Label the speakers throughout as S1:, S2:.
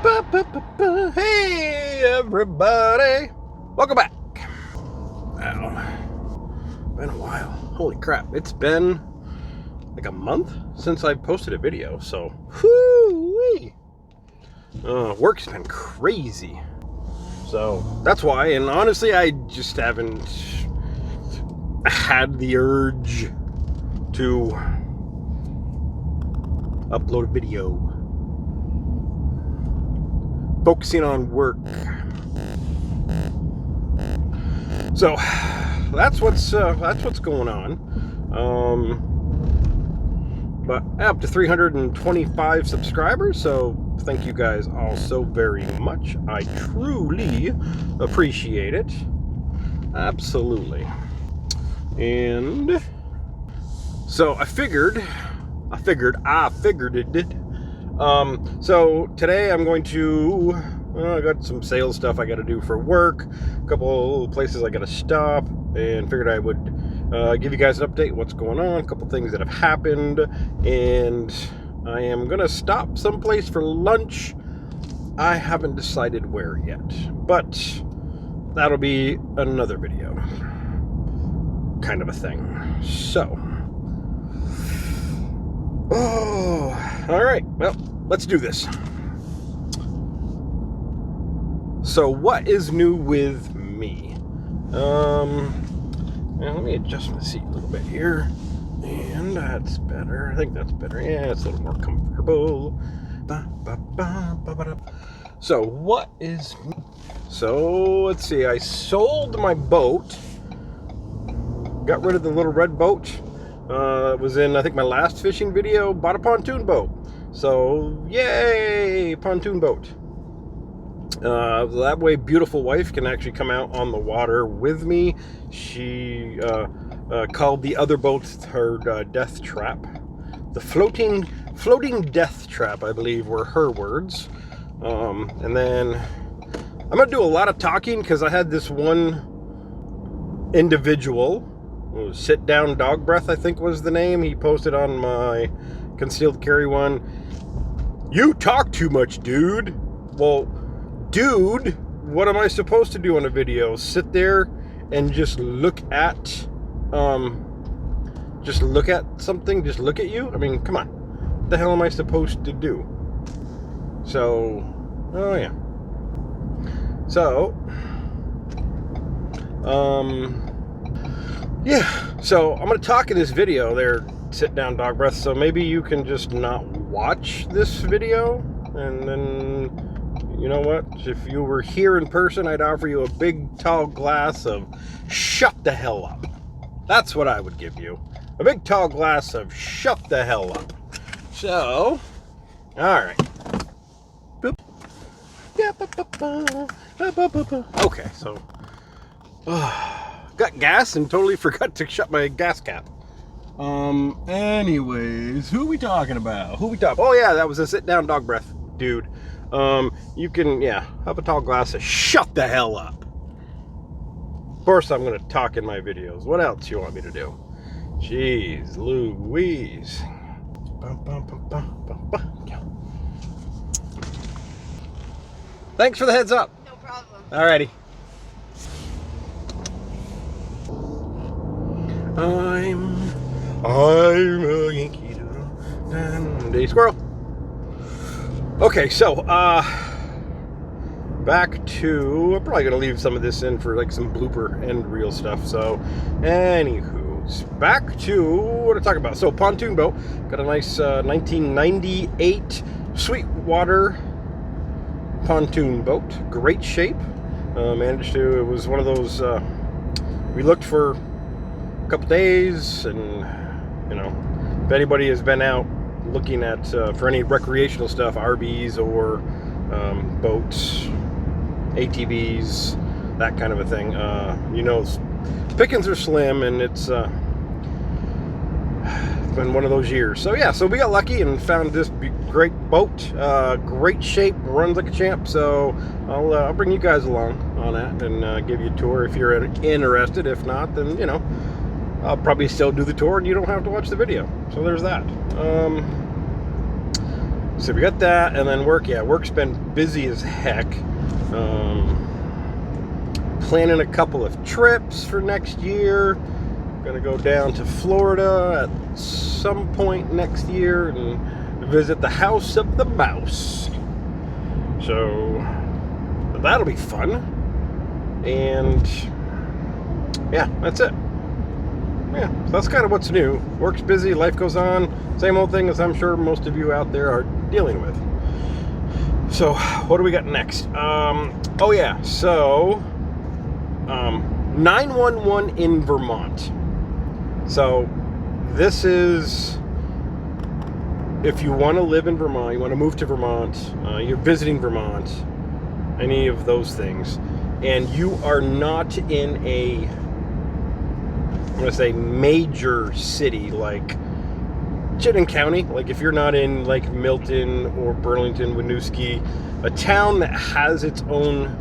S1: Hey everybody, welcome back. Wow, been a while. Holy crap, it's been like a month since I posted a video, so whoo-wee. Work's been crazy, so that's why. And honestly, I just haven't had the urge to upload a video. Focusing on work. So that's what's going on. But up to 325 subscribers, so thank you guys all so very much. I truly appreciate it. Absolutely. And so I figured it. So today I'm going to, I got some sales stuff I got to do for work, a couple places I got to stop, and figured I would give you guys an update what's going on, a couple things that have happened, and I am going to stop someplace for lunch. I haven't decided where yet, but that'll be another video, kind of a thing. So, all right, well, let's do this. So what is new with me? Now let me adjust my seat a little bit here, and that's better. I think that's better. Yeah, it's a little more comfortable. So what is new? So let's see, I sold my boat, got rid of the little red boat. It was in, I think, my last fishing video. Bought a pontoon boat. So, yay! Pontoon boat. That way, beautiful wife can actually come out on the water with me. She called the other boats her death trap. The floating death trap, I believe, were her words. And then I'm going to do a lot of talking because I had this one individual. Sit Down Dog Breath, I think was the name. He posted on my concealed carry one. You talk too much, dude. Well, dude, what am I supposed to do on a video? Sit there and just look at something? Just look at you? I mean, come on. What the hell am I supposed to do? So, oh yeah. So, yeah, so I'm going to talk in this video there, Sit Down Dog Breath, so maybe you can just not watch this video, and then, you know what, if you were here in person, I'd offer you a big, tall glass of shut the hell up. That's what I would give you. A big, tall glass of shut the hell up. So, alright. Okay, so, got gas and totally forgot to shut my gas cap. Anyways, who we talking about? Oh yeah, that was a Sit Down Dog Breath dude. You can, yeah, have a tall glass of shut the hell up. Of course I'm gonna talk in my videos. What else you want me to do? Jeez Louise. Thanks for the heads up.
S2: No problem.
S1: Alrighty. I'm a Yankee Doodle and a squirrel. Okay, so back to, I'm probably gonna leave some of this in for like some blooper end reel stuff. So, anywho's back to what I'm talking about. So, pontoon boat, got a nice 1998 Sweetwater pontoon boat, great shape. Managed to, it was one of those, we looked for a couple days, and you know, if anybody has been out looking at for any recreational stuff, RVs or boats, ATVs, that kind of a thing, you know, pickings are slim, and it's been one of those years. So yeah, so we got lucky and found this great boat, great shape, runs like a champ. So I'll bring you guys along on that and give you a tour if you're interested. If not, then you know, I'll probably still do the tour and you don't have to watch the video. So there's that. So we got that, and then work. Yeah, work's been busy as heck. Planning a couple of trips for next year. Gonna go down to Florida at some point next year and visit the House of the Mouse. So that'll be fun. And yeah, that's it. Yeah, so that's kind of what's new. Work's busy, life goes on. Same old thing as I'm sure most of you out there are dealing with. So what do we got next? Oh yeah, so 911 in Vermont. So this is, if you want to live in Vermont, you want to move to Vermont, you're visiting Vermont, any of those things, and you are not in a, I'm going to say, major city like Chittenden County, like if you're not in like Milton or Burlington, Winooski, a town that has its own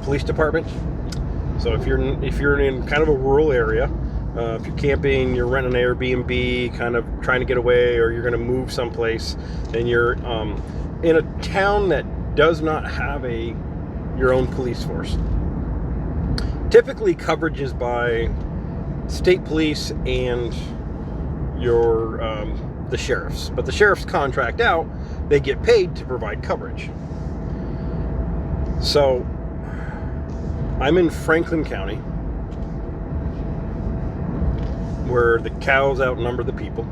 S1: police department. So if you're in kind of a rural area, if you're camping, you're renting an Airbnb, kind of trying to get away, or you're going to move someplace, and you're in a town that does not have your own police force. Typically, coverage is by state police and the sheriffs, but the sheriffs contract out. They get paid to provide coverage. So I'm in Franklin County, where the cows outnumber the people.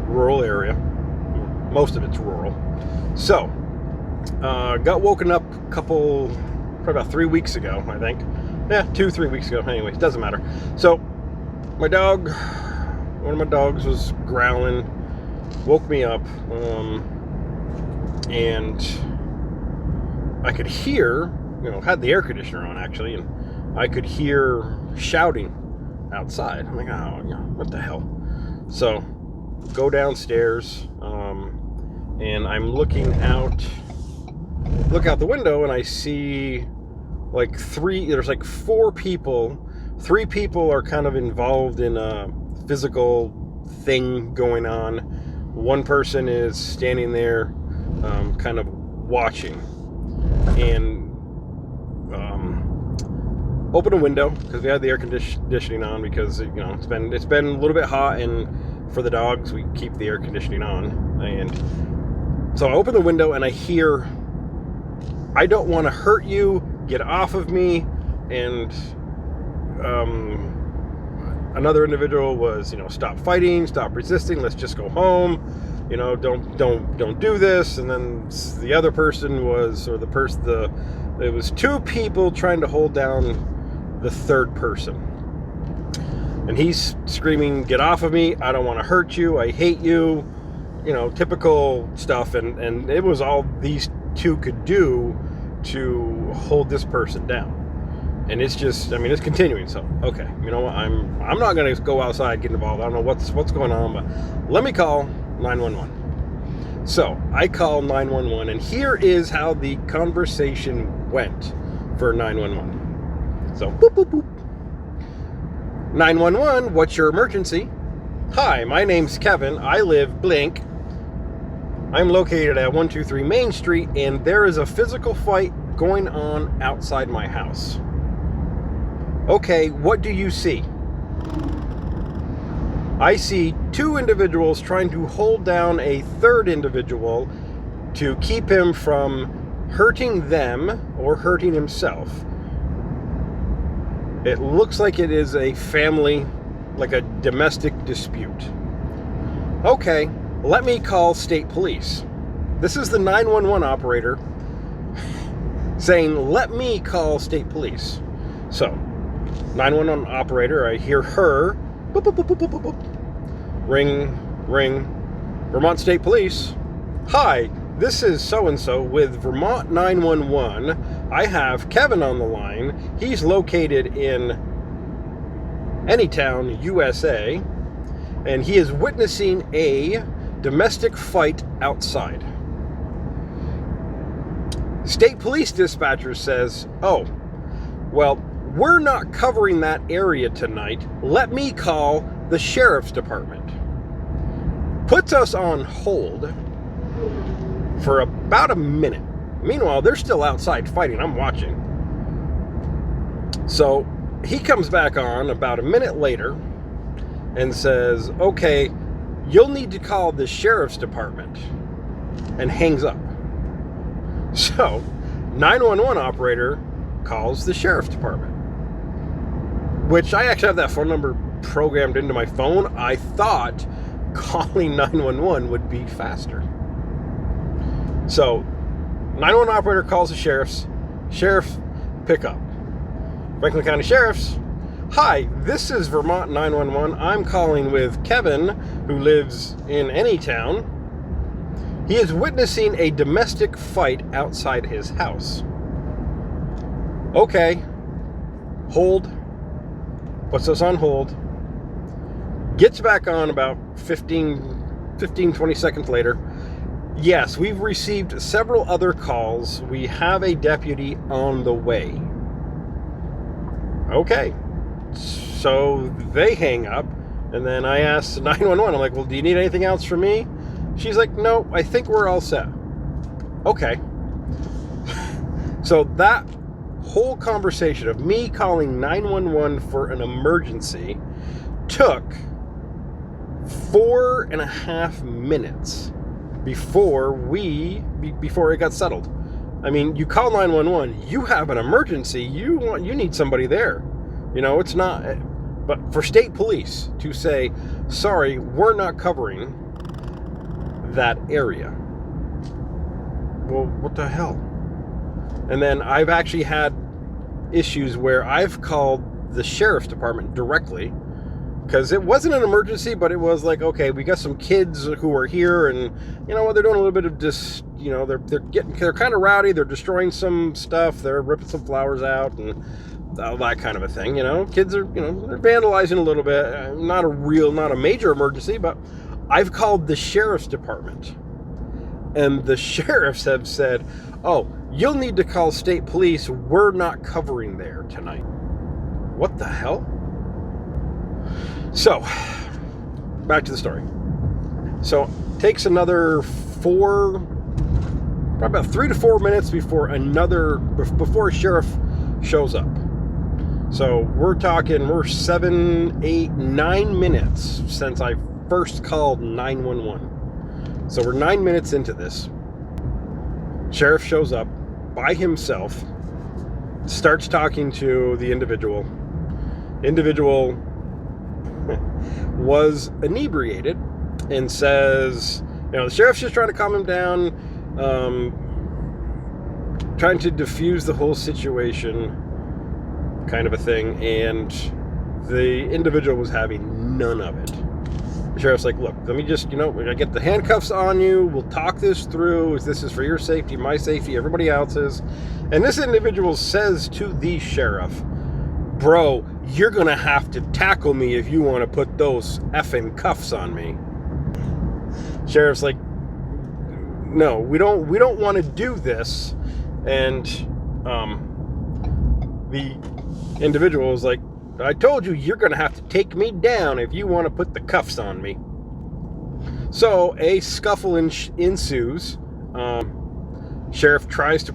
S1: Rural area. Most of it's rural. So, got woken up probably about 3 weeks ago, I think. Yeah, 2-3 weeks ago. Anyways, doesn't matter. So, one of my dogs was growling, woke me up, and I could hear, had the air conditioner on actually, and I could hear shouting outside. I'm like, oh, what the hell? So, go downstairs, and I'm looking out the window, and I see there's like 4 people. 3 people are kind of involved in a physical thing going on. 1 person is standing there, kind of watching, and open a window because we had the air conditioning on because it's been a little bit hot, and for the dogs we keep the air conditioning on. And so I open the window and I hear, "I don't want to hurt you, get off of me." And another individual was, "Stop fighting, stop resisting, let's just go home, don't do this." And then the other person was, it was 2 people trying to hold down the 3rd person, and he's screaming, "Get off of me, I don't want to hurt you, I hate you," typical stuff. And it was all these 2 could do to hold this person down. And it's just, it's continuing. So, okay, you know what? I'm not going to go outside, get involved. I don't know what's going on, but let me call 911. So I call 911, and here is how the conversation went for 911. So, boop, boop, boop. 911, what's your emergency? Hi, my name's Kevin. I live blank. I'm located at 123 Main Street, and there is a physical fight going on outside my house. Okay, what do you see? I see 2 individuals trying to hold down a 3rd individual to keep him from hurting them or hurting himself. It looks like it is a family, like a domestic dispute. Okay, let me call state police. This is the 911 operator saying, let me call state police. So, 911 operator, I hear her, boop, boop, boop, boop, boop, boop. Ring, ring, Vermont State Police. Hi, this is so-and-so with Vermont 911. I have Kevin on the line. He's located in Anytown, USA, and he is witnessing a domestic fight outside. State police dispatcher says, oh, well, we're not covering that area tonight. Let me call the sheriff's department. Puts us on hold, for about a minute. Meanwhile, they're still outside fighting. I'm watching. So he comes back on about a minute later and says, okay, you'll need to call the sheriff's department, and hangs up. So 911 operator calls the sheriff's department, which I actually have that phone number programmed into my phone. I thought calling 911 would be faster. So 911 operator calls the sheriff pick up. Franklin County Sheriff's, hi, this is Vermont 911. I'm calling with Kevin, who lives in any town. He is witnessing a domestic fight outside his house. Okay. Hold. Puts us on hold. Gets back on about 20 seconds later. Yes, we've received several other calls. We have a deputy on the way. Okay. So they hang up, and then I asked 911, I'm like, well, do you need anything else from me? She's like, no, I think we're all set. Okay. So that whole conversation of me calling 911 for an emergency took 4.5 minutes before it got settled. I mean, you call 911, you have an emergency, you need somebody there. It's not, but for state police to say, sorry, we're not covering that area. Well, what the hell? And then I've actually had issues where I've called the sheriff's department directly, because it wasn't an emergency, but it was like, okay, we got some kids who are here, and you know what, they're doing a little bit of they're kind of rowdy, they're destroying some stuff, they're ripping some flowers out and all that kind of a thing. Kids are, they're vandalizing a little bit. Not a major emergency, but I've called the sheriff's department, and the sheriffs have said, oh, you'll need to call state police. We're not covering there tonight. What the hell? So, back to the story. So, takes another probably about 3 to 4 minutes before a sheriff shows up. So, we're 7, 8, 9 minutes since I first called 911. So, we're 9 minutes into this. Sheriff shows up by himself, starts talking to the individual. Individual was inebriated and says, the sheriff's just trying to calm him down, trying to diffuse the whole situation, kind of a thing, and the individual was having none of it. The sheriff's like, look, let me just, I get the handcuffs on you, we'll talk this through, this is for your safety, my safety, everybody else's. And this individual says to the sheriff, bro, you're gonna have to tackle me if you want to put those effing cuffs on me. Sheriff's like, no, we don't want to do this. And the individual is like, I told you, you're gonna have to take me down if you want to put the cuffs on me. So a scuffle ensues. Sheriff tries to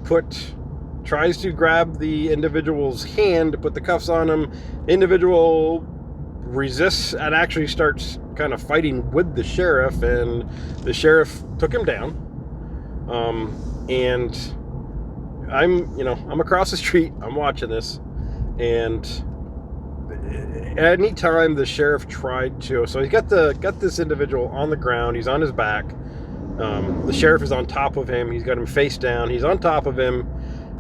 S1: grab the individual's hand to put the cuffs on him. Individual resists and actually starts kind of fighting with the sheriff, and the sheriff took him down. And I'm across the street, I'm watching this, and anytime the sheriff tried to, so he got this individual on the ground, he's on his back. The sheriff is on top of him, he's got him face down, he's on top of him.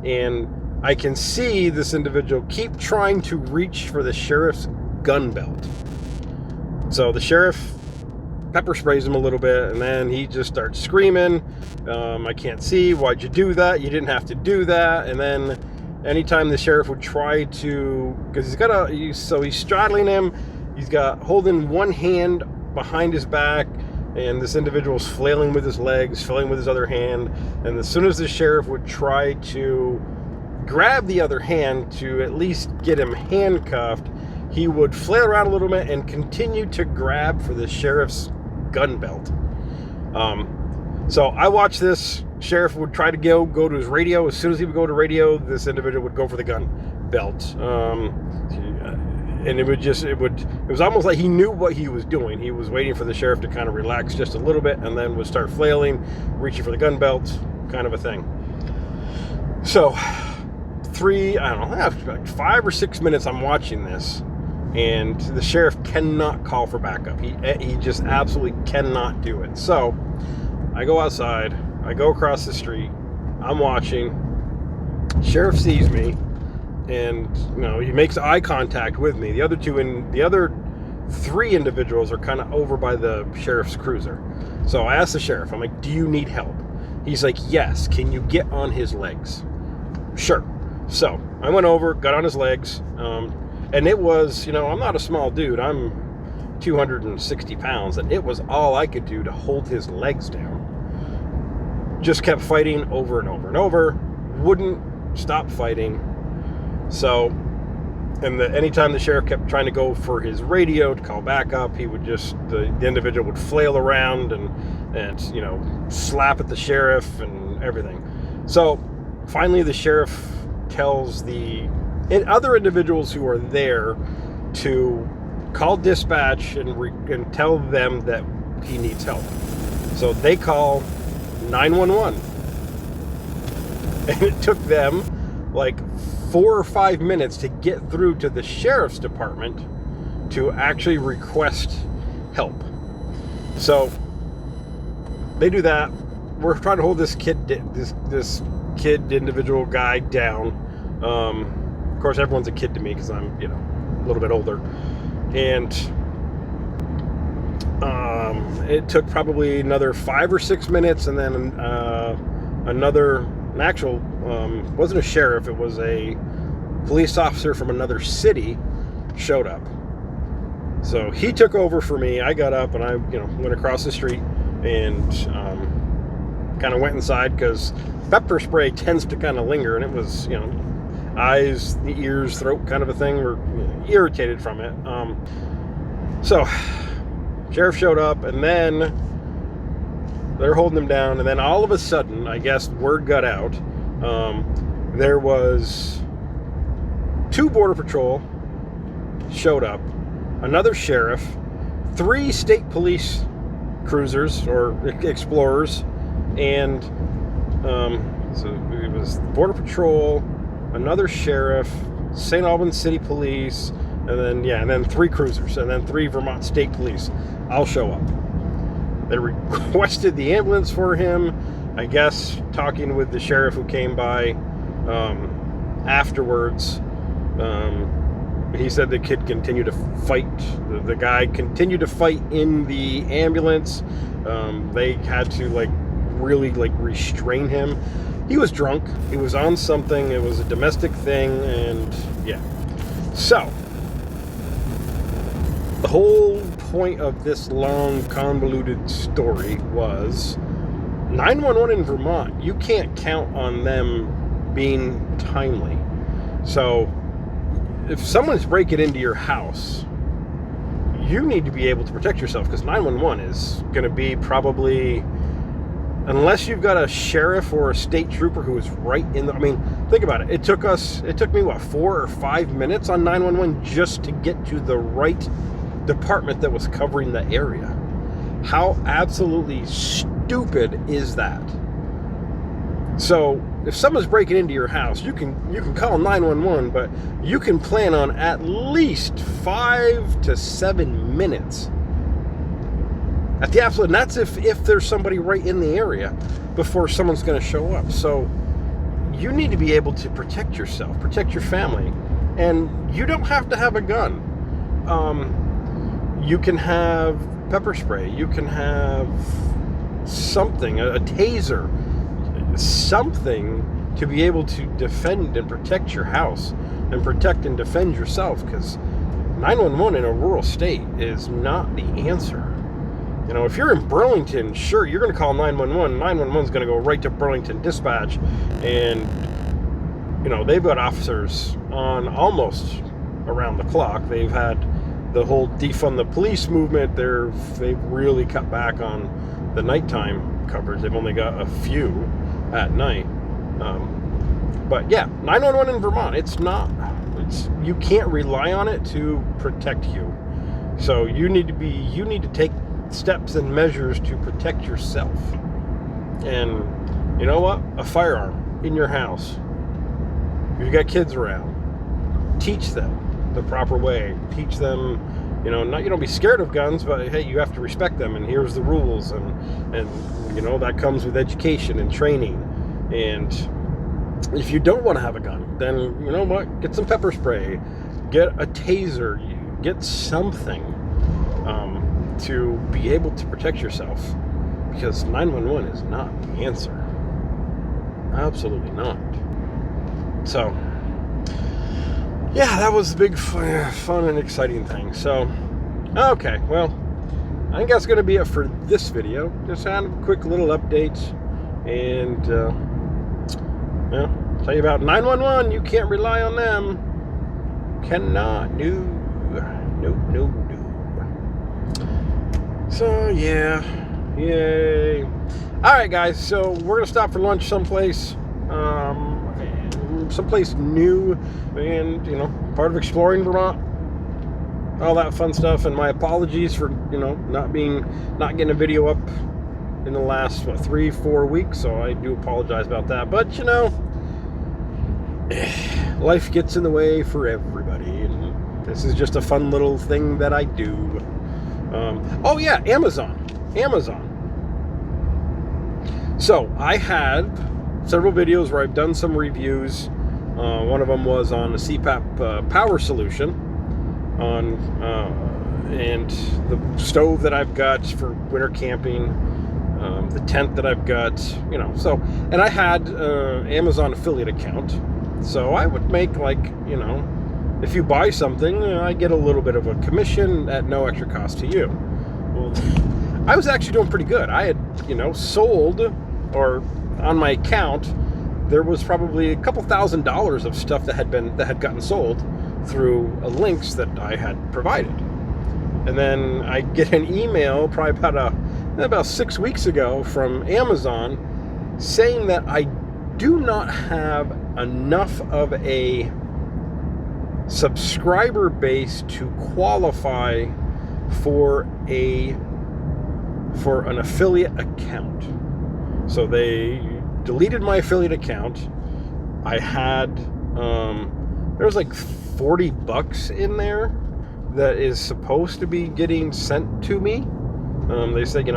S1: And I can see this individual keep trying to reach for the sheriff's gun belt. So the sheriff pepper sprays him a little bit, and then he just starts screaming, I can't see, why'd you do that? You didn't have to do that. And then anytime the sheriff would try to, because he's straddling him, he's got holding one hand behind his back, and this individual's flailing with his legs, flailing with his other hand. And as soon as the sheriff would try to grab the other hand to at least get him handcuffed, he would flail around a little bit and continue to grab for the sheriff's gun belt. So I watched this. Sheriff would try to go to his radio. As soon as he would go to radio, this individual would go for the gun belt. And it was almost like he knew what he was doing. He was waiting for the sheriff to kind of relax just a little bit and then would start flailing, reaching for the gun belt, kind of a thing. So 5 or 6 minutes I'm watching this, and the sheriff cannot call for backup. He just absolutely cannot do it. So I go outside, I go across the street, I'm watching. Sheriff sees me, and he makes eye contact with me. The other three individuals are kind of over by the sheriff's cruiser. So I asked the sheriff, I'm like, do you need help? He's like, yes. Can you get on his legs? Sure. So I went over, got on his legs, and it was, I'm not a small dude. I'm 260 pounds, and it was all I could do to hold his legs down. Just kept fighting over and over and over, wouldn't stop fighting. So, and anytime the sheriff kept trying to go for his radio to call backup, he would the individual would flail around and slap at the sheriff and everything. So finally the sheriff tells the other individuals who are there to call dispatch and tell them that he needs help. So they call 911. And it took them like 4 or 5 minutes to get through to the sheriff's department to actually request help. So they do that. We're trying to hold this individual guy down. Of course, everyone's a kid to me because I'm, a little bit older. And it took probably another 5 or 6 minutes, and then wasn't a sheriff, it was a police officer from another city showed up. So he took over for me. I got up and I went across the street and kind of went inside, because pepper spray tends to kind of linger, and it was eyes, the ears, throat kind of a thing, were irritated from it. So sheriff showed up, and then they're holding him down, and then all of a sudden, I guess word got out. There was 2 border patrol showed up, another sheriff, 3 state police cruisers or explorers, and so it was border patrol, another sheriff, St. Albans City Police, and then 3 cruisers, and then 3 Vermont State Police all show up. They requested the ambulance for him. I guess talking with the sheriff who came by afterwards, he said the kid continued to fight. The guy continued to fight in the ambulance. They had to really restrain him. He was drunk. He was on something. It was a domestic thing, and yeah. So the whole point of this long, convoluted story was 911 in Vermont. You can't count on them being timely. So if someone's breaking into your house, you need to be able to protect yourself, because 911 is going to be probably, unless you've got a sheriff or a state trooper who is right in the, think about it. It took me 4 or 5 minutes on 911 just to get to the right department that was covering the area. How absolutely stupid is that? So if someone's breaking into your house, you can call 911, but you can plan on at least 5 to 7 minutes at the absolute, and that's if there's somebody right in the area before someone's going to show up. So you need to be able to protect yourself, protect your family, and you don't have to have a gun. You can have pepper spray, you can have something, a taser, something to be able to defend and protect your house and protect and defend yourself, because 911 in a rural state is not the answer. If you're in Burlington, sure, you're going to call 911. 911's going to go right to Burlington Dispatch, and they've got officers on almost around the clock. They've had the whole defund the police movement. They've really cut back on the nighttime daylight coverage. They've only got a few at night. But yeah, 911 in Vermont, you can't rely on it to protect you. So you need to take steps and measures to protect yourself. And you know what? A firearm in your house. If you got kids around, teach them the proper way. Teach them, don't be scared of guns, but hey, you have to respect them, and here's the rules, and that comes with education and training. And if you don't want to have a gun, then you know what? Get some pepper spray, get a taser, get something to be able to protect yourself, because 911 is not the answer. Absolutely not. So yeah, that was the big fun and exciting thing. So okay, well, I think that's going to be it for this video. Just kind of a quick little update, and tell you about 911. You can't rely on them. Cannot. No. So yeah, yay. All right, guys. So we're gonna stop for lunch someplace new, and part of exploring Vermont, all that fun stuff. And my apologies for not getting a video up in the last 3-4 weeks, so I do apologize about that. But life gets in the way for everybody, and this is just a fun little thing that I do. Oh yeah, Amazon. So I had several videos where I've done some reviews. One of them was on a CPAP power solution, and the stove that I've got for winter camping, the tent that I've got, and I had Amazon affiliate account, so I would make if you buy something, I get a little bit of a commission at no extra cost to you. Well, I was actually doing pretty good. I had sold, or on my account there was probably a couple $1,000s of stuff that had gotten sold through links that I had provided. And then I get an email probably about 6 weeks ago from Amazon saying that I do not have enough of a subscriber base to qualify for an affiliate account. So they deleted my affiliate account. I had there was like $40 in there that is supposed to be getting sent to me. They said,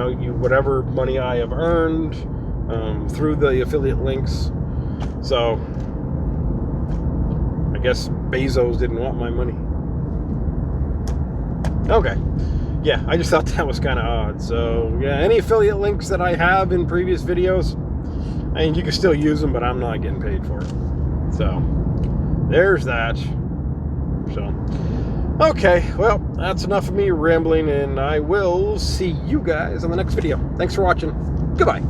S1: whatever money I have earned through the affiliate links. So I guess Bezos didn't want my money. Okay. Yeah, I just thought that was kind of odd. So yeah, any affiliate links that I have in previous videos, you can still use them, but I'm not getting paid for it. So there's that. So okay, well, that's enough of me rambling, and I will see you guys on the next video. Thanks for watching. Goodbye.